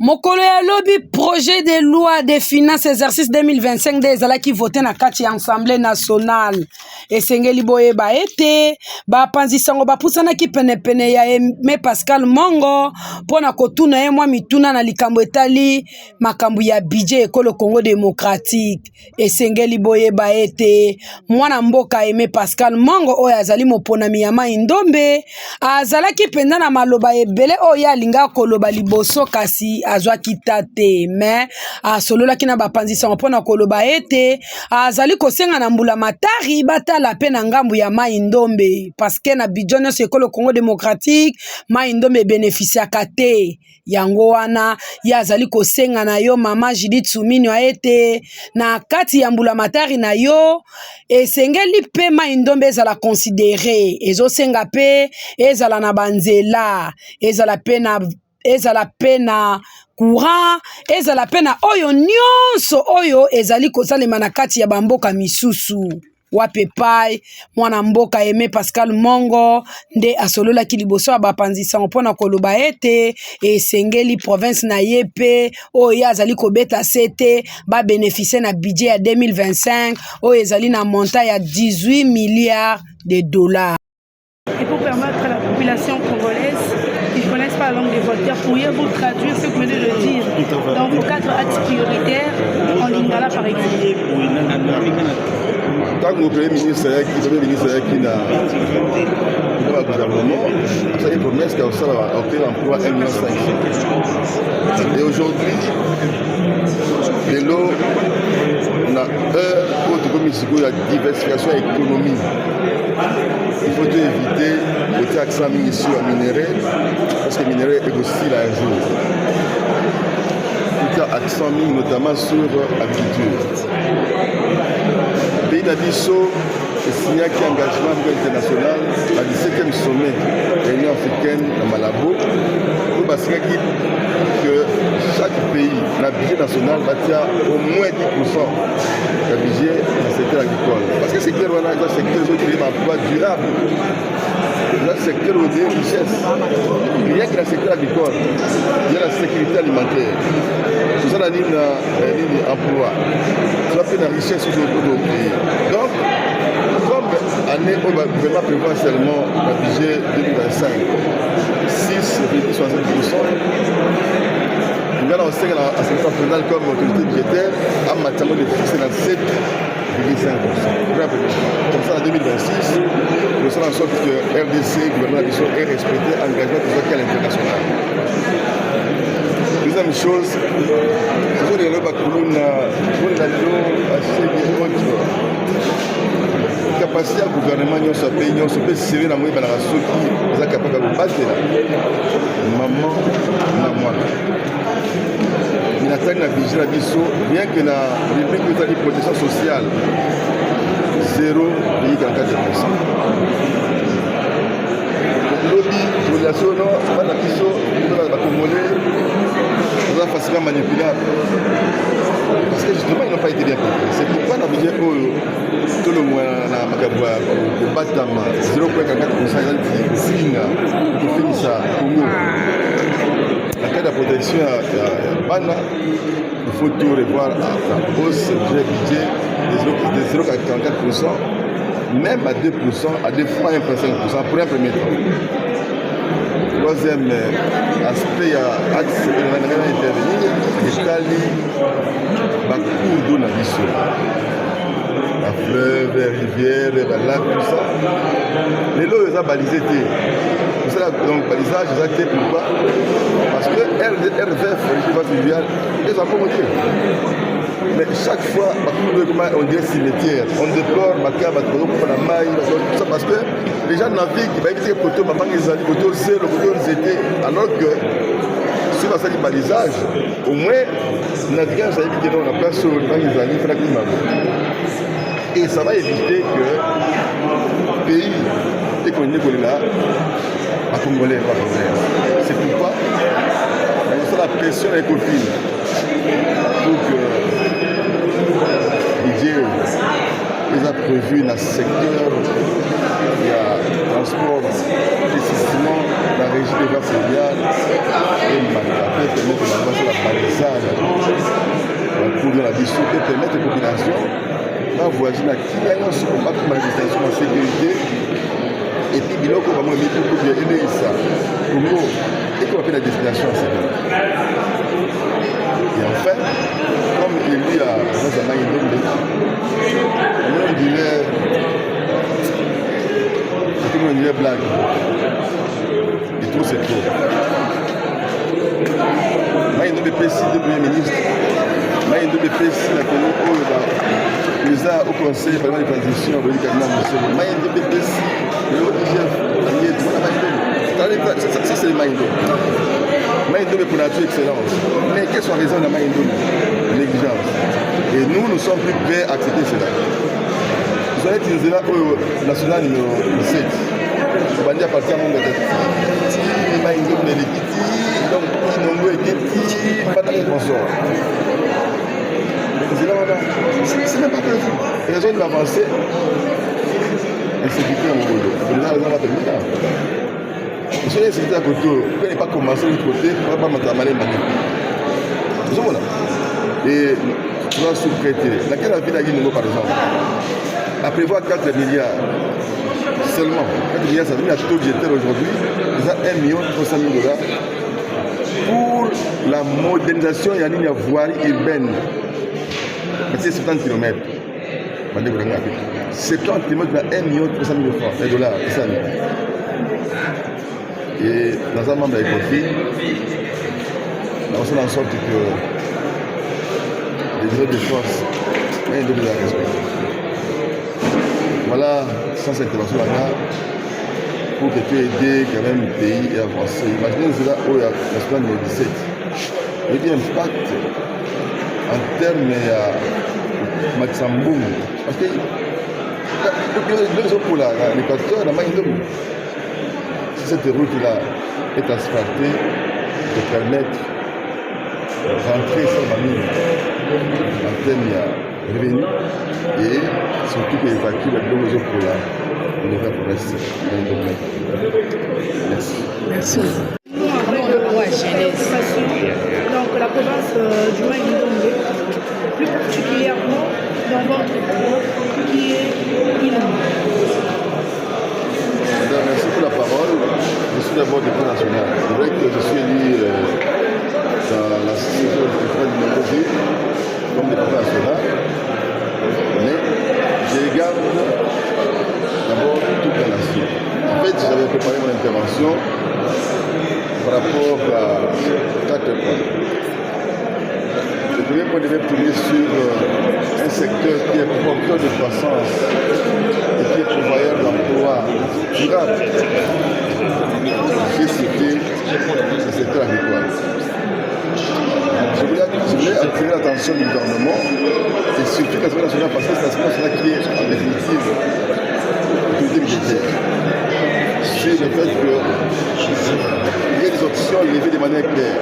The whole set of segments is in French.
Mokolo ya lobi projet de loi de finances exercice 2025 des qui voté na kati ya Assemblée nationale. Esengeli boyeba ete bapanzisango bapusana ki pene ya Aimé Pascal Mongo pona kotuna ye mwa mituna na likambo etali makambu ya budget ekolo Congo démocratique. Esengeli boyeba ete mwana mboka Aimé Pascal Mongo oyo azali moponami ya Mai Ndombe azalaki penda na maloba ebele oyo alinga koloba liboso kasi azwaki tate mais asololaki na bapanzisango mpona koloba ete azali kosenga na mbula matari batala pe na ngambu ya Mai Ndombe parce que na budget nyonso ekolo Congo démocratique Mai Ndombe bénéficiaka te yango wana ya azali kosenga na yo mama Judith Suminyo ete na kati ya mbula matari na yo esengeli pe Mai Ndombe ezala considéré ezosenga pe ezala na banzela ezala pe na courant ezala pe na oyo nyonso oyo ezali kosalema na kati ya bamboka misusu wape pai mwana mboka Aimé Pascal Mongo nde asololaki liboso ya bapanzisango mpona koloba ete esengeli province na ye pe oyo azali kobeta sete ba bénéficier na budget ya 2025 oyo ezali na montant ya 18 milliards de dollars. Et pour permettre à la population congolaise qui ne connaissent pas la langue des volontaires, pourriez-vous traduire ce que vous venez de dire dans vos 4 axes prioritaires en lingala par exemple? Tant que le Premier ministre qui n'a pas le gouvernement, ça y est promesse qu'il y a aussi l'emploi 1,5 million. Et aujourd'hui, on a la diversification économique. Il faut éviter de faire accent sur la minerai, parce que le minerai est aussi là un jour. Il faut faire accent notamment sur l'agriculture. Le pays d'Abisso est signé un engagement international à 17e sommet de l'Union africaine à Malabo pour que chaque pays, le budget national, va faire au moins 10% du budget du secteur agricole. Parce que le secteur est un secteur qui est emploi durable. Le secteur des richesses. Rien que le secteur agricole, il y a la sécurité alimentaire. Tout ça, la ligne emploi. Ça fait la richesse sur le pays. Donc, comme année où le gouvernement prévoit seulement le budget 2025, 6,67%, nous allons aussi à la secteur national comme autorité budgétaire en matière de fixer dans 7,5%. Comme ça, en 2026, nous sommes en sorte que RDC, le gouvernement d'Abisso, ait respecté l'engagement de l'international. Deuxième chose, ce sont les capacité du gouvernement de ce pays, on peut serrer la moyenne dans la soupe qui est capable de battre maman, maman. Il attaque la budget de Abisso, bien que la rubrique de la protection sociale, 0,44%. Lobby, relation, non, c'est pas la Abisso, c'est pas la Congolais, c'est facilement manipulable. Parce que justement, ils n'ont pas été bien préparés. C'est pourquoi la budget, tout le monde a batama 0,44% de Singa, qui finit ça, Congo. La cas de protection à Bana, il faut tout revoir à la hausse du budget de 0,44%, même à 2%, à des fois 1,5% pour un premier temps. Troisième aspect, axe de intervenir, c'est la cour d'eau dans la fleuve, la rivière, la lac, tout ça. Les lots, ils ont balisé. Pour ça, donc, balisage, ils ont été pourquoi? Parce que RVF, ils ont promoté. Mais chaque fois, on dirait cimetière. On déplore, tout ça parce que les gens naviguent, ils vont dire que maman ils allaient, poteau zéro, poteau zété. Alors que si on a fait du balisage, au moins, naviguer, ça évite que on a place sur le banc, ils allaient faire la. Et ça va éviter que le pays, dès qu'on est là, à Congolais va faire. C'est pourquoi on a la pression des copines pour que Dieu les a prévu dans le secteur du transport, précisément la régie des voies fluviales et le permettre de conditions qui permettent aux populations de voyager dans la destination en sécurité. Et puis, il y a ça. Congo, et qu'on appelle la destination en sécurité. Et enfin, comme il y a on dirait blague. Et tout c'est trop. Moi, il y a une BPC de Premier ministre. Moi, il y a une BPC la les a au conseil par exemple de transition, moi, il y a une BPC, le ODGF, ça c'est le Maïndo. Maïndo est pour nature excellence. Mais quelles sont les raisons de Maïndo? Négligence. Et nous sommes plus prêts à accepter cela. Vous allez utiliser là au national numéro 7. On va dire à partir du monde de Maïndo, donc Inongo et Keti, pas de sponsor. C'est même pas prévu. Les raisons de l'avancée, insécurité en Mongolo. Les gens vont permettre. Si on est insécurité à côté, on ne peut pas commencer de l'autre côté, on ne va pas mettre à maler manier. Vous voyez. Et tu vas sous-prêter. Laquelle la ville à Guinée, par exemple, à prévoir 4 milliards seulement. 4 milliards, ça veut dire la taux budgétaire aujourd'hui, déjà 1,3 million pour la modernisation et la ligne voirie urbaine. C'est 70 km. 70 km à 1,3 million de dollars. Et dans un membre de l'ECOFI, on fait en sorte que les autres forces aient de la respect. Voilà, sans cette intervention là, pour que tu aides quand même le pays et avancer. Imaginez cela où il y a la semaine numéro 17. Il y a un impact en termes de Maxamboum. Parce que pour l'équateur, la Maïndoum, si cette route-là est asphaltée, de permettre de rentrer sur la mine en termes de revenus et surtout d'évacuer la deux pour la progresser. Merci. Merci. Donc la province du Maïndombe, plus particulièrement dans votre groupe qui est Inongo. Merci pour la parole. Je suis d'abord député national. C'est vrai que je suis élu dans la société de l'Indonésie comme député national, mais je regarde d'abord toute la nation. En fait, j'avais préparé mon intervention par rapport à 4 points. Le premier point devait tourner sur un secteur qui est porteur de croissance et qui est pourvoyeur d'emplois durables. J'ai cité le secteur agricole. Je voulais attirer l'attention du gouvernement et surtout de l'Assemblée nationale parce que c'est l'Assemblée nationale qui est en définitive l'autorité budgétaire. C'est le fait qu'il y ait des options levées de manière claire.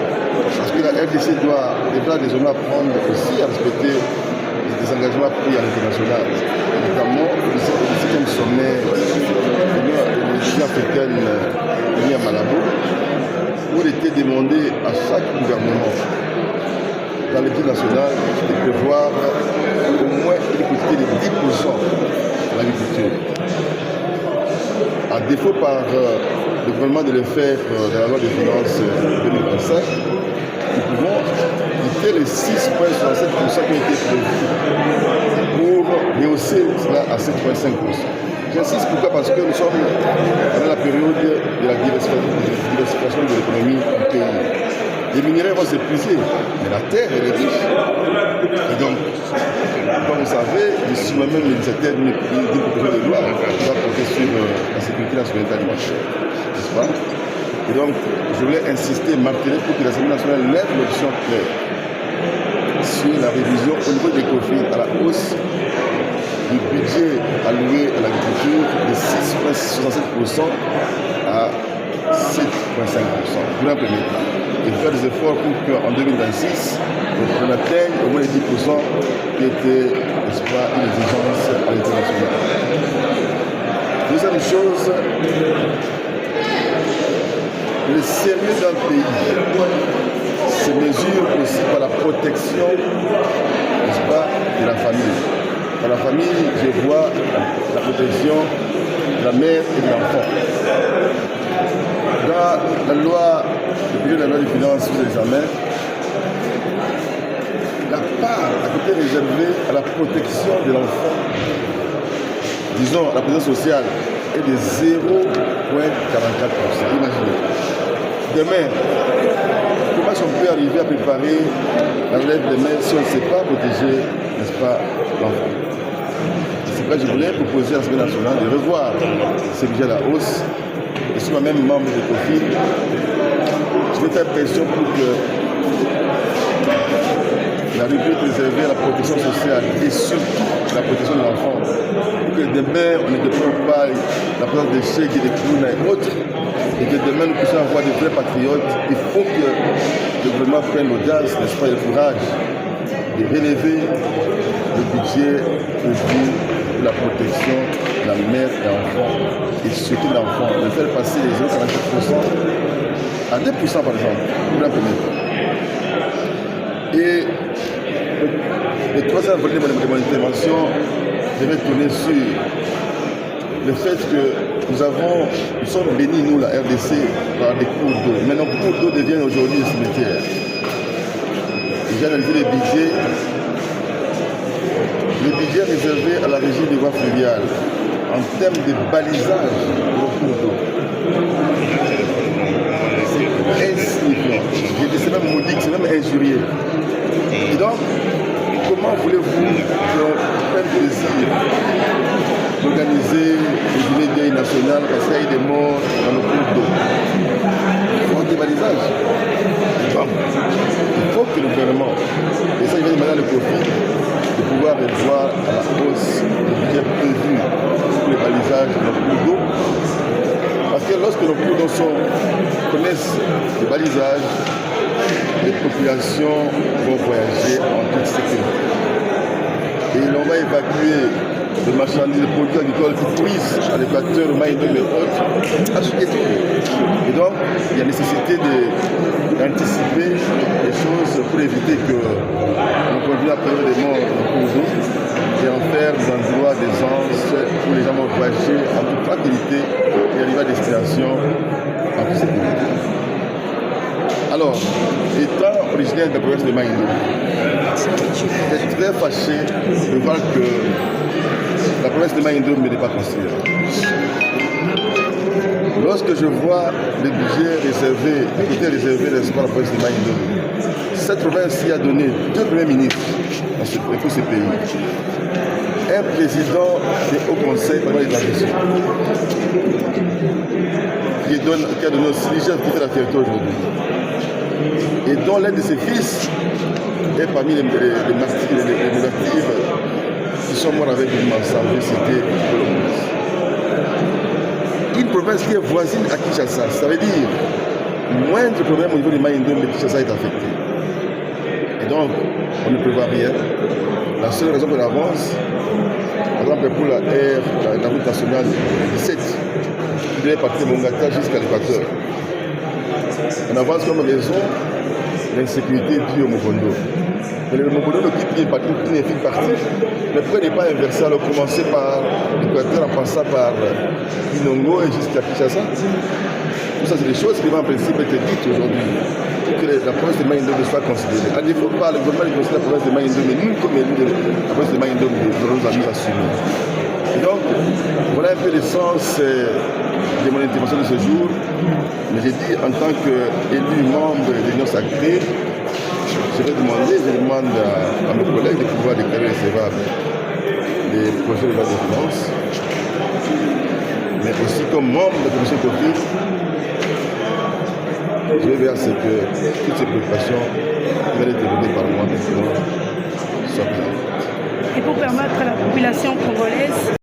Parce que la RDC devra désormais apprendre aussi à respecter les engagements pris à l'international, notamment le 17e sommet de l'Union africaine unie à Malabo, où il était demandé à chaque gouvernement dans le budget national de prévoir au moins une quantité de 10% de l'agriculture. À défaut par le gouvernement de le faire dans la loi de finances 2025, nous pouvons quitter les 6,67% qui ont été prévus pour rehausser cela à 7,5%. J'insiste pourquoi? Parce que nous sommes dans la période de la diversification de l'économie du pays. Les minerais vont s'épuiser, mais la terre elle est riche. Et donc, comme vous savez, je suis moi-même l'initiateur d'une proposition de loi qui va porter sur la sécurité nationale alimentaire, n'est-ce pas? Et donc, je voulais insister, marteler pour que l'Assemblée nationale lève l'option claire sur la révision au niveau des conflits à la hausse du budget alloué à l'agriculture de 6,67% à 7,5% pour un premier temps. Et faire des efforts pour qu'en 2026, on atteigne au moins les 10% qui était, n'est-ce pas, une exigence à l'international. Deuxième chose, le sérieux d'un pays se mesure aussi par la protection, n'est-ce pas, de la famille. Dans la famille, je vois la protection de la mère et de l'enfant. Dans la loi, le de la loi des finances sous l'examen, la part a été réservée à la protection de l'enfant, disons la protection sociale, est de 0,44%. Imaginez. Demain, comment est-ce qu'on peut arriver à préparer la relève demain si on ne sait pas protéger, n'est-ce pas, l'enfant? C'est pourquoi je voulais proposer à l'Assemblée nationale de revoir ce budget à la hausse. Je suis moi-même membre de COFI. Je vais faire pression pour que la rubrique réservée à la protection sociale et surtout la protection de l'enfant, pour que demain on ne dépende pas la présence des chèques et des clowns et autres, et que demain nous puissions avoir des vrais patriotes. Il faut que le gouvernement prenne l'audace, n'est-ce pas, et le courage de relever le budget pour la protection de la mère et l'enfant, et surtout de l'enfant, de faire passer les 0,47% à 2% par exemple, pour la première fois. Et le troisième volet de mon intervention, je vais tourner sur le fait que nous sommes bénis, nous, la RDC, par des cours d'eau. Mais nos cours d'eau deviennent aujourd'hui des cimetières. J'ai analysé les budgets réservés à la régie des voies fluviales en termes de balisage de nos cours d'eau. C'est insignifiant. C'est même modique, c'est même injurieux. Et donc, comment voulez-vous qu'on prenne plaisir d'organiser les journées de deuil national parce qu'il y a des morts dans nos cours d'eau? Il faut des balisages. Donc, il faut que le gouvernement, et ça il va demander le profit, de pouvoir revoir à la hausse le budget prévu pour les balisages de nos cours d'eau. Parce que lorsque nos cours d'eau connaissent le balisage, les populations vont voyager en toute sécurité. Et l'on va évacuer les marchandises, les produits agricoles qui pourrissent à l'équateur, au Maïdom et autres, à ce qui. Et donc, il y a nécessité d'anticiper les choses pour éviter que l'on continue à perdre des morts dans le cours d'eau et en faire des endroits d'aisance où les gens vont voyager en toute tranquillité et arriver à destination en toute sécurité. Alors, étant originaire de la province de Maïndo, j'étais très fâché de voir que la province de Maïndo ne m'est pas construire. Lorsque je vois les budgets réservés, les budgets réservés n'est-ce pas, à la province de Maïndo, cette province-ci a donné 2 premiers ministres dans tous ces pays. Un président du Haut Conseil pendant les transitions, qui a donné aussi l'hygiène qui fait la fierté aujourd'hui. Et dont l'un de ses fils est parmi les martyrs qui sont morts avec une mensonge, c'était Colombus. Une province qui est voisine à Kinshasa, ça veut dire moindre problème au niveau du Maïndo, mais Kinshasa est affecté. Et donc, on ne prévoit rien. La seule raison qu'on avance, par exemple pour la route nationale 17, qui devait partir de Mongata jusqu'à l'Équateur. On avance comme raison l'insécurité due au Mokondo. Mais le Mokondo ne quitte une infime partie. Mais pourquoi ne pas inverser, alors commencer par l'Équateur en passant par Inongo et jusqu'à Kinshasa? Tout ça, c'est des choses qui vont en principe être dites aujourd'hui. Que la province de Maïndo soit considérée. À défaut pas, le gouvernement considère la province de Maïndo, mais nous, comme élus de la province de Maïndo, nous devons nous assumer. Et donc, voilà un peu l'essence de mon intervention de ce jour. Mais j'ai dit, en tant qu'élu membre de l'Union sacrée, je demande à mes collègues de pouvoir déclarer recevables les projets de loi de finances, mais aussi comme membre de la commission COFI, je vais vers ce que toutes ces préoccupations qui vont être développées par moi maintenant soient prises. Et pour permettre à la population congolaise